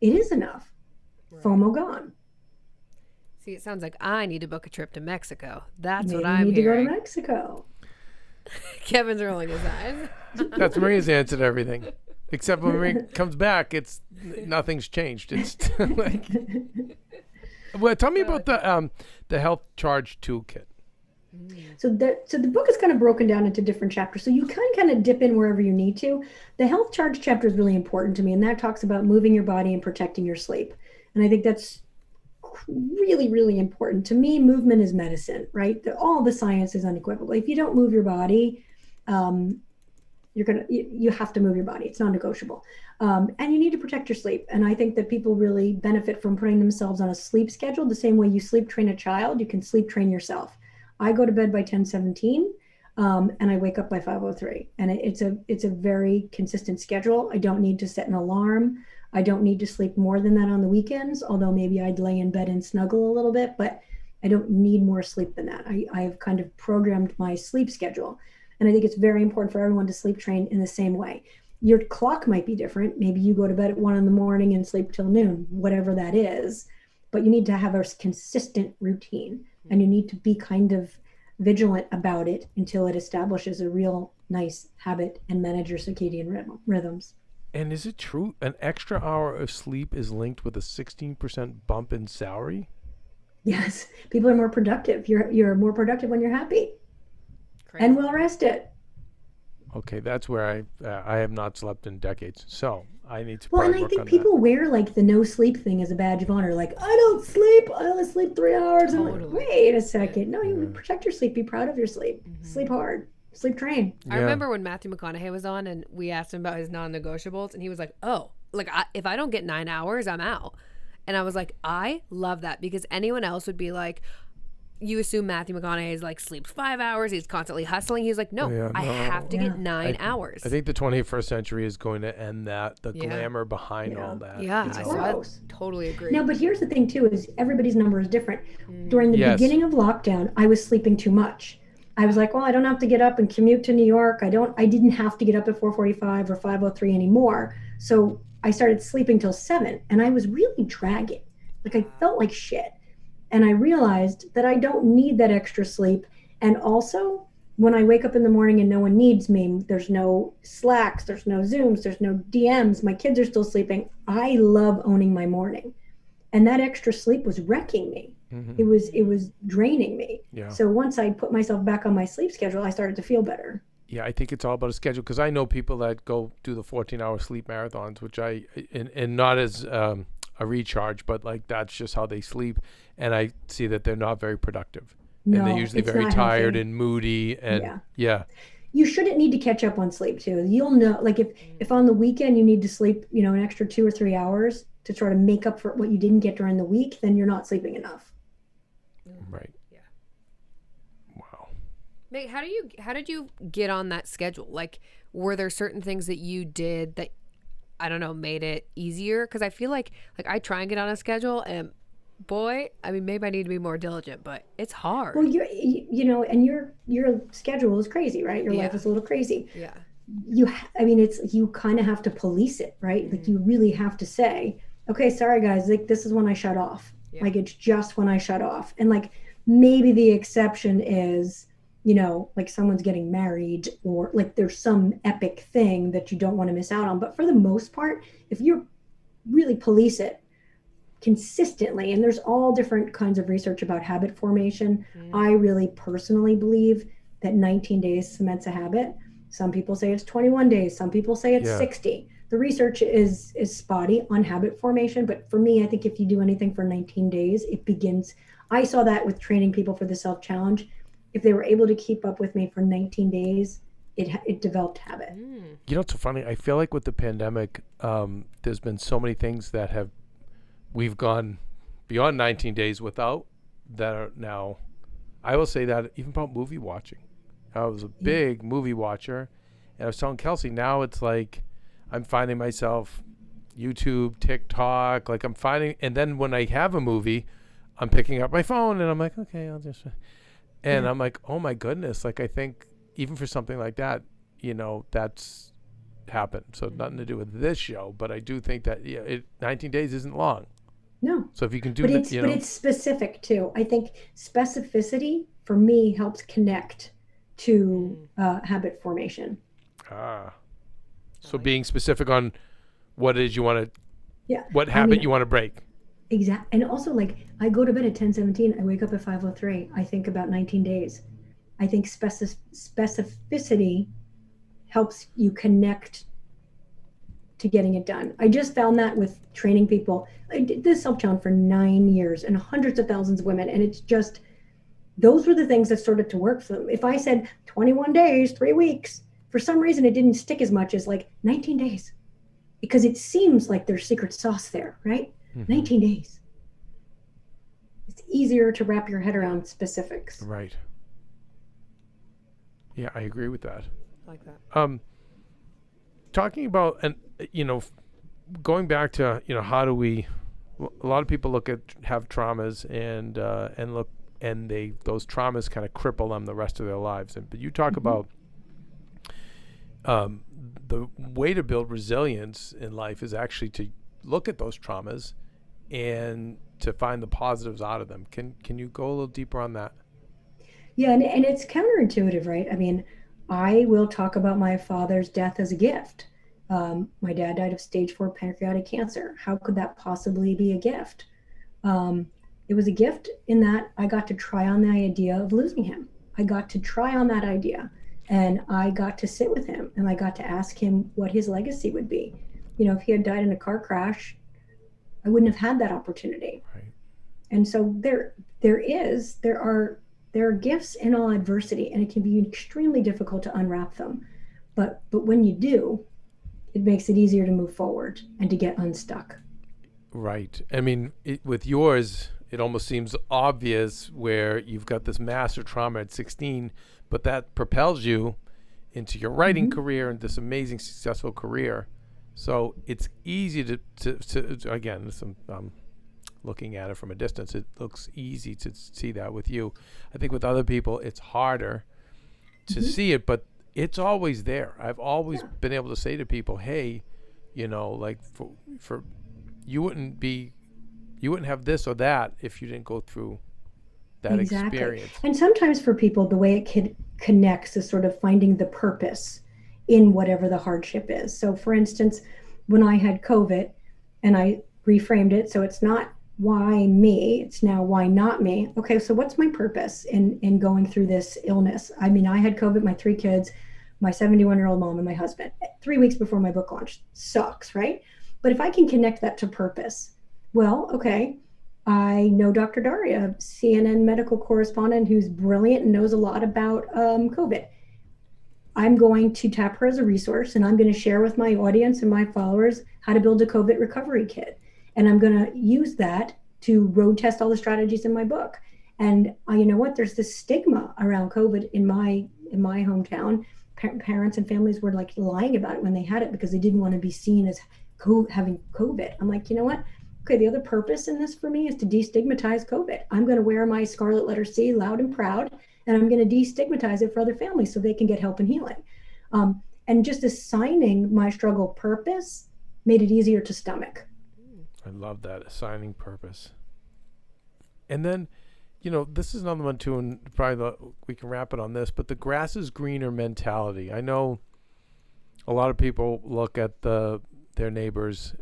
It is enough. Right. FOMO gone. See, it sounds like I need to book a trip to Mexico. That's Maybe what I'm need hearing. to go to Mexico. Kevin's rolling his eyes. That's Maria's answer to everything. Except when it comes back, nothing's changed. It's like, well, tell me about the health charge toolkit. So the book is kind of broken down into different chapters. So you can kind of dip in wherever you need to. The health charge chapter is really important to me, and that talks about moving your body and protecting your sleep. And I think that's really, really important. To me, movement is medicine, right? All the science is unequivocal. If you don't move your body, you have to move your body. It's non-negotiable. And you need to protect your sleep. And I think that people really benefit from putting themselves on a sleep schedule. The same way you sleep train a child, you can sleep train yourself. I go to bed by 10:17, and I wake up by 5:03. And it's a very consistent schedule. I don't need to set an alarm. I don't need to sleep more than that on the weekends, although maybe I'd lay in bed and snuggle a little bit, but I don't need more sleep than that. I have kind of programmed my sleep schedule. And I think it's very important for everyone to sleep train in the same way. Your clock might be different. Maybe you go to bed at 1 a.m. and sleep till noon, whatever that is. But you need to have a consistent routine, and you need to be kind of vigilant about it until it establishes a real nice habit and manage your circadian rhythms. And is it true an extra hour of sleep is linked with a 16% bump in salary? Yes, people are more productive. You're more productive when you're happy. Crazy. And well rested. Okay, that's where I have not slept in decades, so I need to. Well, and I think people wear like the no sleep thing as a badge of honor. Like, I don't sleep. I only sleep 3 hours. Totally. I'm like, wait a second. No, you protect your sleep. Be proud of your sleep. Sleep hard. Sleep train. I remember when Matthew McConaughey was on and we asked him about his non-negotiables, and he was like, "Oh, like if I don't get 9 hours, I'm out." And I was like, I love that, because anyone else would be like, you assume Matthew McConaughey is like sleeps 5 hours. He's constantly hustling. He's like, no, I have to get 9 hours. I think the 21st century is going to end that, the glamour behind all that. Yeah, I totally agree. Now, but here's the thing too, is everybody's number is different. During the beginning of lockdown, I was sleeping too much. I was like, well, I don't have to get up and commute to New York. I didn't have to get up at 4:45 or 5:03 anymore. So I started sleeping till 7, and I was really dragging. Like, I felt like shit. And I realized that I don't need that extra sleep. And also, when I wake up in the morning and no one needs me, there's no Slacks, there's no Zooms, there's no DMs, my kids are still sleeping. I love owning my morning. And that extra sleep was wrecking me. Mm-hmm. It was draining me. Yeah. So once I put myself back on my sleep schedule, I started to feel better. Yeah, I think it's all about a schedule, because I know people that go do the 14-hour sleep marathons, which and not as a recharge, but like that's just how they sleep. And I see that they're not very productive. No, and they're usually very tired and moody. And yeah. You shouldn't need to catch up on sleep too. You'll know, like if on the weekend you need to sleep, an extra 2 or 3 hours to try to make up for what you didn't get during the week, then you're not sleeping enough. Right. Yeah. Wow. Meg, how did you get on that schedule? Like, were there certain things that you did that, I don't know, made it easier? Because I feel like I try and get on a schedule, and boy, I mean, maybe I need to be more diligent, but it's hard. Well, and your schedule is crazy, right? Your life is a little crazy. Yeah. You kind of have to police it, right? Mm-hmm. Like, you really have to say, okay, sorry guys, like this is when I shut off. Yeah. Like, it's just when I shut off. And like, maybe the exception is, like someone's getting married, or like there's some epic thing that you don't want to miss out on. But for the most part, if you really police it consistently, and there's all different kinds of research about habit formation. I really personally believe that 19 days cements a habit. Some people say it's 21 days. Some people say it's 60. The research is spotty on habit formation. But for me, I think if you do anything for 19 days, it begins. I saw that with training people for the self-challenge. If they were able to keep up with me for 19 days, it developed habit. It's so funny. I feel like with the pandemic, there's been so many things that we've gone beyond 19 days without, that are now, I will say that even about movie watching. I was a big movie watcher, and I was telling Kelsey, now it's like I'm finding myself YouTube, TikTok, like I'm finding, and then when I have a movie, I'm picking up my phone and I'm like, okay, I'll just, and I'm like, oh my goodness. Like, I think even for something like that, that's happened. So nothing to do with this show, but I do think that 19 days isn't long. No. So if you can do but it's specific too. I think specificity for me helps connect to habit formation. So being specific on what it is you want to, Yeah. what habit you want to break. Exactly. And also, like, I go to bed at 10:17. I wake up at 5:03. I think about 19 days. I think specificity helps you connect to getting it done. I just found that with training people. I did this self-challenge for 9 years and hundreds of thousands of women. And it's just, those were the things that started to work for them. If I said 21 days, 3 weeks, for some reason it didn't stick as much as like 19 days. Because it seems like there's secret sauce there, right? 19 days. It's easier to wrap your head around specifics. Right. Yeah, I agree with that. I like that. Talking about, and going back to, how do we, a lot of people have traumas and those traumas kind of cripple them the rest of their lives. But you talk about the way to build resilience in life is actually to look at those traumas and to find the positives out of them. Can you go a little deeper on that? Yeah, and it's counterintuitive, right? I mean, I will talk about my father's death as a gift. My dad died of stage 4 pancreatic cancer. How could that possibly be a gift? It was a gift in that I got to try on the idea of losing him. I got to try on that idea, and I got to sit with him, and I got to ask him what his legacy would be. If he had died in a car crash, I wouldn't have had that opportunity. Right. And so there are gifts in all adversity, and it can be extremely difficult to unwrap them. But when you do, it makes it easier to move forward and to get unstuck. Right. I mean, with yours, it almost seems obvious where you've got this massive trauma at 16, but that propels you into your writing career and this amazing, successful career. So it's easy to again, looking at it from a distance, it looks easy to see that with you. I think with other people, it's harder to see it, but it's always there. I've always been able to say to people, hey, like for you wouldn't have this or that if you didn't go through that experience. And sometimes for people, the way it connects is sort of finding the purpose in whatever the hardship is. So for instance, when I had COVID and I reframed it, so it's not why me, it's now why not me. Okay, so what's my purpose in going through this illness? I mean, I had COVID, my 3 kids, my 71-year-old mom, and my husband 3 weeks before my book launch. Sucks, right? But if I can connect that to purpose, well, okay, I know Dr. Daria, a CNN medical correspondent who's brilliant and knows a lot about COVID. I'm going to tap her as a resource, and I'm going to share with my audience and my followers how to build a COVID recovery kit. And I'm going to use that to road test all the strategies in my book. And you know what? There's this stigma around COVID in my hometown. Parents and families were like lying about it when they had it because they didn't want to be seen as having COVID. I'm like, you know what? Okay, the other purpose in this for me is to destigmatize COVID. I'm going to wear my scarlet letter C loud and proud, and I'm going to destigmatize it for other families so they can get help and healing. And just assigning my struggle purpose made it easier to stomach. I love that, assigning purpose. And then, this is another one too, and probably we can wrap it on this, but the grass is greener mentality. I know a lot of people look at their neighbors,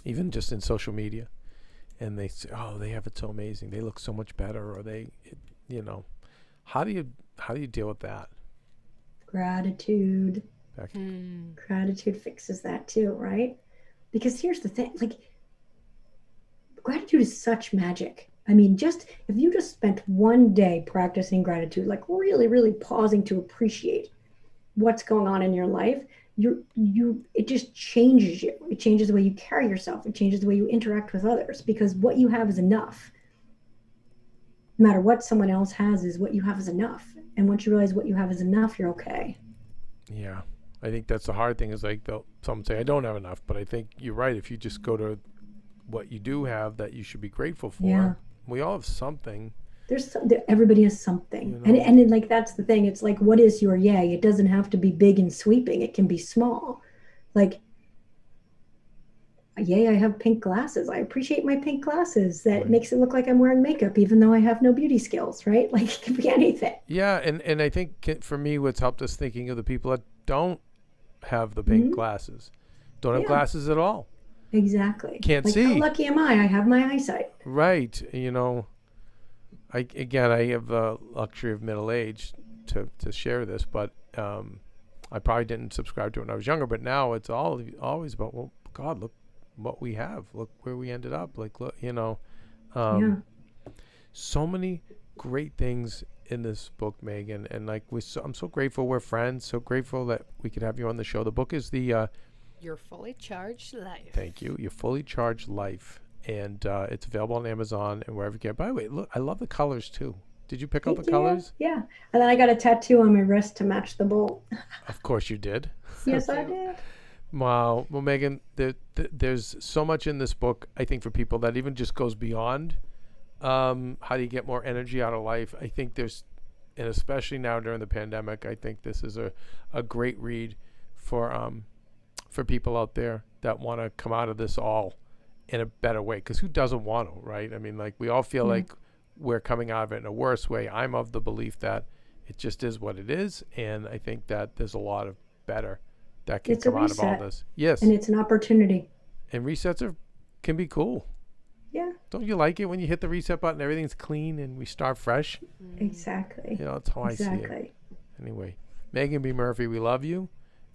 even just in social media, and they say, oh, they have it so amazing. They look so much better, or how do you deal with that? Gratitude. Gratitude fixes that too, right? Because here's the thing, like, gratitude is such magic. I mean, if you just spent one day practicing gratitude, like really, really pausing to appreciate what's going on in your life, it just changes you. It changes the way you carry yourself. It changes the way you interact with others, because what you have is enough. No matter what someone else has, is what you have is enough. And once you realize what you have is enough, you're okay. Yeah. I think that's the hard thing is like some say I don't have enough, but I think you're right. If you just go to what you do have that you should be grateful for, we all have something. Everybody has something, and like that's the thing. It's like, what is your yay? It doesn't have to be big and sweeping. It can be small. Like, yay, I have pink glasses. I appreciate my pink glasses. That makes it look like I'm wearing makeup, even though I have no beauty skills. Right? Like, it can be anything. Yeah, and I think for me, what's helped us thinking of the people that don't have the pink Mhm. glasses. Don't have Yeah. glasses at all. Exactly. Can't like, see. How lucky am I? I have my eyesight. Right. You know, I have the luxury of middle age to share this, but I probably didn't subscribe to it when I was younger, but now it's always about, well, God, look what we have. Look where we ended up. Like, look, you know, Yeah. so many great things in this book, Meagan. And like, I'm so grateful we're friends. So grateful that we could have you on the show. The book is Your Fully Charged Life. Thank you. Your Fully Charged Life. And it's available on Amazon and wherever you get. By the way, look, I love the colors too. Did you pick out the colors? Yeah. And then I got a tattoo on my wrist to match the bowl. Of course you did. Yes, I cute. did. Wow. Well, Meagan, there's so much in this book, I think, for people that even just goes beyond how do you get more energy out of life. I think and especially now during the pandemic, I think this is a great read for people out there that want to come out of this all in a better way. Because who doesn't want to, right? I mean, like, we all feel like we're coming out of it in a worse way. I'm of the belief that it just is what it is. And I think that there's a lot of better that can come out of all this. Yes. And it's an opportunity. And resets can be cool. Yeah. Don't you like it when you hit the reset button, everything's clean and we start fresh? Exactly. You know, that's how I see it. Anyway, Meagan B. Murphy, we love you.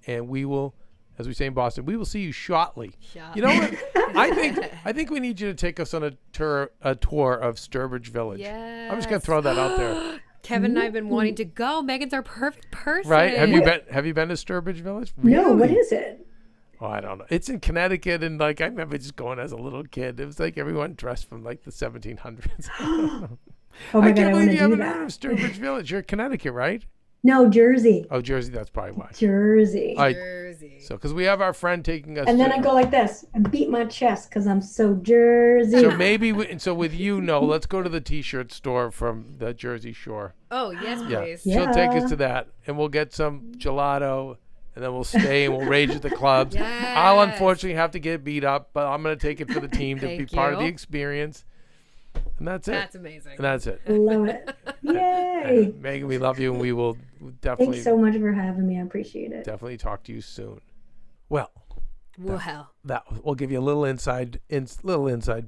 And we will, as we say in Boston, we will see you shortly. You know what? I think we need you to take us on a tour of Sturbridge Village. Yes. I'm just going to throw that out there. Kevin and I have been wanting to go. Megan's our perfect person. Right? Have you been to Sturbridge Village? Really? No, what is it? Oh, I don't know. It's in Connecticut, and like I remember just going as a little kid. It was like everyone dressed from like the 1700s. Oh my I God, can't I believe want to you do haven't that. heard of Sturbridge Village. You're Connecticut, right? No, Jersey. Oh, Jersey. That's probably why. Jersey. Jersey. So, because we have our friend taking us. And then I go like this and beat my chest because I'm so Jersey. So maybe, with you, let's go to the T-shirt store from the Jersey Shore. Oh, yes, please. She'll take us to that, and we'll get some gelato, and then we'll stay and we'll rage at the clubs. Yes. I'll unfortunately have to get beat up, but I'm going to take it for the team to be Thank part of the you. experience. And that's it. That's amazing. And that's it. Love it. Yay. Meagan, we love you, and we will definitely Thanks so much for having me. I appreciate it. definitely talk to you soon. Well, Well, that we'll give you a little inside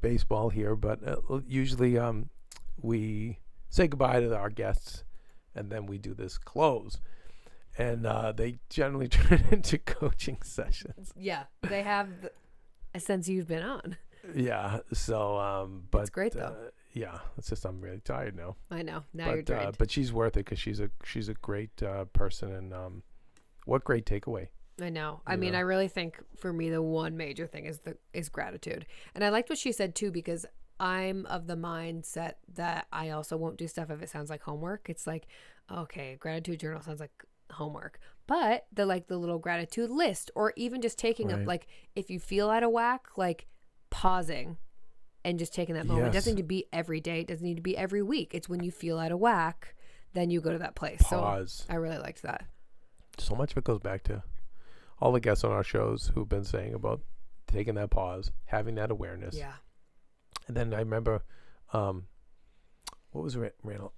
baseball here, but usually we say goodbye to our guests, and then we do this close, and they generally turn into coaching sessions. yeah, they have a sense you've been on. Yeah. So, but It's great, though. Yeah, it's just I'm really tired now. I know. Now you're drained. But she's worth it because she's a great person, and what great takeaway. I know. I mean, I really think for me the one major thing is gratitude. And I liked what she said too, because I'm of the mindset that I also won't do stuff if it sounds like homework. It's like, okay, gratitude journal sounds like homework. But the little gratitude list, or even just taking up, like, if you feel out of whack, like pausing and just taking that moment. It doesn't need to be every day. It doesn't need to be every week. It's when you feel out of whack, then you go to that place. Pause. So I really liked that. So much of it goes back to all the guests on our shows who've been saying about taking that pause, having that awareness. Yeah. And then I remember, what was Randall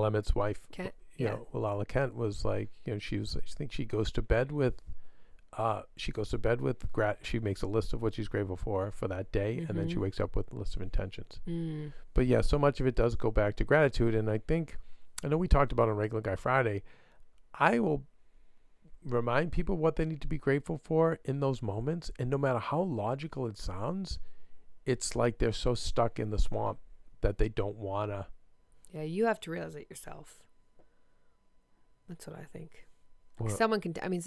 Emmett's wife? Kent? You know, Lala Kent was like, I think she goes to bed with, she makes a list of what she's grateful for that day, and then she wakes up with a list of intentions. But yeah, so much of it does go back to gratitude. And I know we talked about on Regular Guy Friday, I will remind people what they need to be grateful for in those moments. And no matter how logical it sounds, it's like they're so stuck in the swamp that they don't want to. Yeah, you have to realize it yourself. That's what I think. Well, someone can tell you.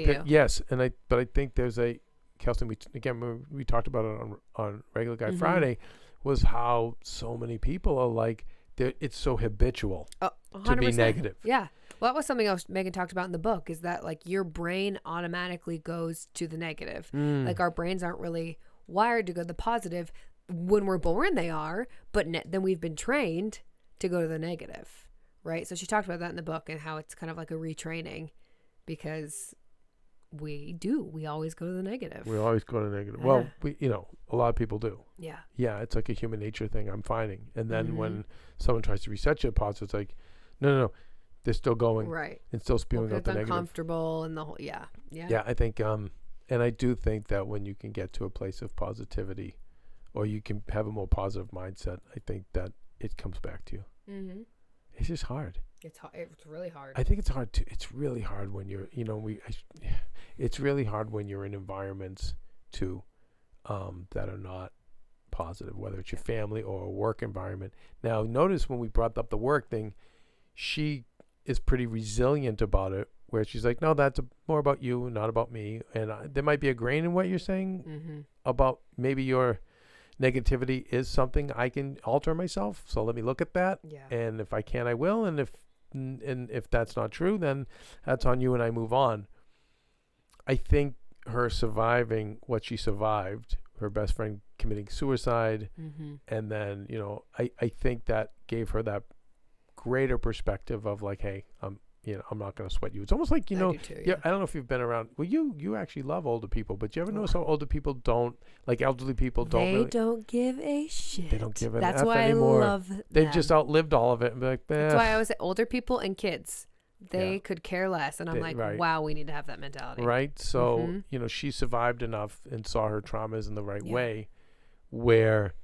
That, yes, but I think there's Kelsey, we talked about it on Regular Guy Friday, was how so many people are like, it's so habitual to be negative. Yeah. Well, that was something else Meagan talked about in the book, is that like your brain automatically goes to the negative. Like our brains aren't really wired to go to the positive. When we're born, they are, but then we've been trained to go to the negative, right? So she talked about that in the book, and how it's kind of like a retraining, because we always go to the negative. We always go to the negative. Yeah. Well, a lot of people do. Yeah. Yeah, it's like a human nature thing I'm finding. And then when someone tries to reset you to positive, it's like, no. they're still going Right. and still spewing Well, out the it's negative. uncomfortable and the whole, yeah. Yeah, I think, and I do think that when you can get to a place of positivity, or you can have a more positive mindset, I think that it comes back to you. Mm-hmm. It's just hard. It's hard. It's really hard. I think it's hard to. It's really hard when you're. It's really hard when you're in environments too, that are not positive, whether it's your family or a work environment. Now, notice when we brought up the work thing, she is pretty resilient about it, where she's like, no, that's more about you, not about me. And there might be a grain in what you're saying about maybe your negativity is something I can alter myself. So let me look at that. Yeah. And if I can, I will. And if that's not true, then that's on you and I move on. I think her surviving what she survived, her best friend committing suicide, and then, I think that gave her that greater perspective of like, hey, I'm not going to sweat you. It's almost like, I do too, yeah. I don't know if you've been around. Well, you actually love older people, but you ever notice how older people don't, like elderly people don't They really, don't give a shit. They don't give an That's F why anymore. I love them. They've just outlived all of it and be like, That's why I always say older people and kids. They could care less. And I'm like, right. wow, we need to have that mentality. Right. So, she survived enough and saw her traumas in the right way where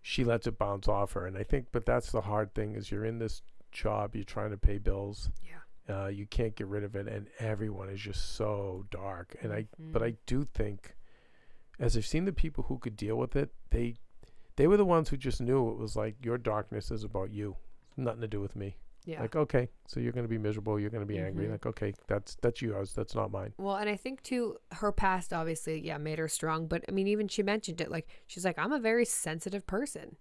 she lets it bounce off her. And I think, but that's the hard thing is you're in this job, you're trying to pay bills. Yeah. You can't get rid of it. And everyone is just so dark. And but I do think as I've seen the people who could deal with it, they were the ones who just knew it was like, your darkness is about you. Nothing to do with me. Yeah. Like, okay, so you're going to be miserable. You're going to be angry. Like, okay, that's yours. That's not mine. Well, and I think too, her past obviously, made her strong. But I mean, even she mentioned it, like, she's like, I'm a very sensitive person.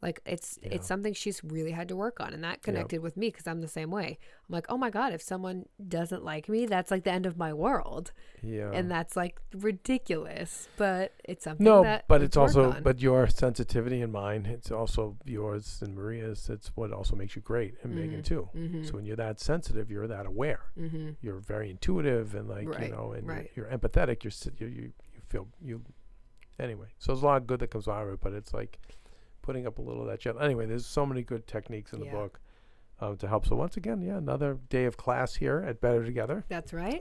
Like it's something she's really had to work on. And that connected with me because I'm the same way. I'm like, oh my God, if someone doesn't like me, that's like the end of my world. Yeah. And that's like ridiculous. But it's something but it's also, but your sensitivity and mine, it's also yours and Maria's. It's what also makes you great, and Meagan too. So when you're that sensitive, you're that aware. You're very intuitive and like, you're empathetic. You feel anyway. So there's a lot of good that comes out of it, but it's like putting up a little of that shit. Anyway, there's so many good techniques in the book to help. So once again, another day of class here at Better Together. That's right.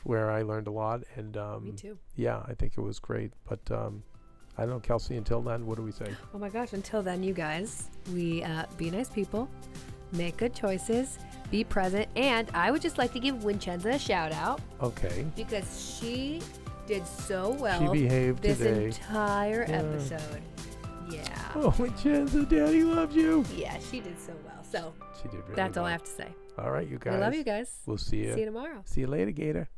Where I learned a lot. And me too. Yeah, I think it was great. But I don't know, Kelsey, until then, what do we say? Oh my gosh, until then, you guys, we be nice people, make good choices, be present. And I would just like to give Wincenza a shout out. Okay. Because she did so well. She behaved this today. Entire episode. Yeah. Oh, Wincenza, Daddy loves you. Yeah, she did so well. So she did really that's well. all I have to say. All right, you guys. I love you guys. We'll see you. See you tomorrow. See you later, Gator.